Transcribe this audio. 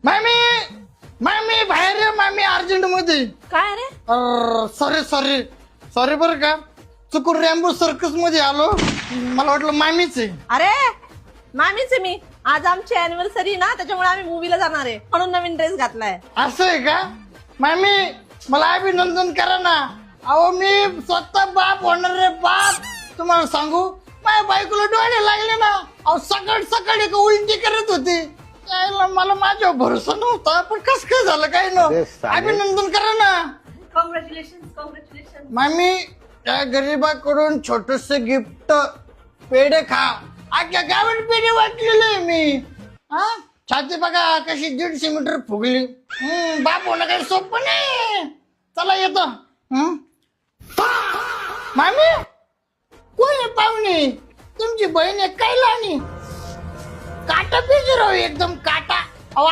मामी मामी बाहेर ये मामी अर्जंट मध्ये. काय रे? सॉरी सॉरी सॉरी बरं का, चुकून रॅम्बो सर्कस मध्ये आलो, मला वाटलं मामीच आहे. अरे मामीच आहे मी. आज आमची अॅनिव्हर्सरी ना, त्याच्यामुळे आम्ही मूवीला जाणार आहे म्हणून नवीन ड्रेस घातलाय. असं आहे का? मामी मला अभिनंदन करा ना. अहो मी स्वतः बाप होणार रे बाप. तुम्हाला सांगू, माझ्या बायकोला डोळे लागले ना. अहो सकाळ सकाळी का उलटी करत होती. त्याला मला माझ्यावर भरोसा नव्हता, पण कस काय झालं काय ना. अभिनंदन करा ना. Congratulation congratulation. मामी त्या गरीबाकडून छोटस गिफ्ट, पेढे खा. अख्ख्या गावात पेढे वाटलेले मी. हा छाती बघा कशी 150 मीटर फुगली. बाप होणं काही सोपं नाही. चला येतो. मामी कोण आहे पाहुणे? तुमची बहीण आहे काय? लाणी काटा पेजराव एकदम काटा.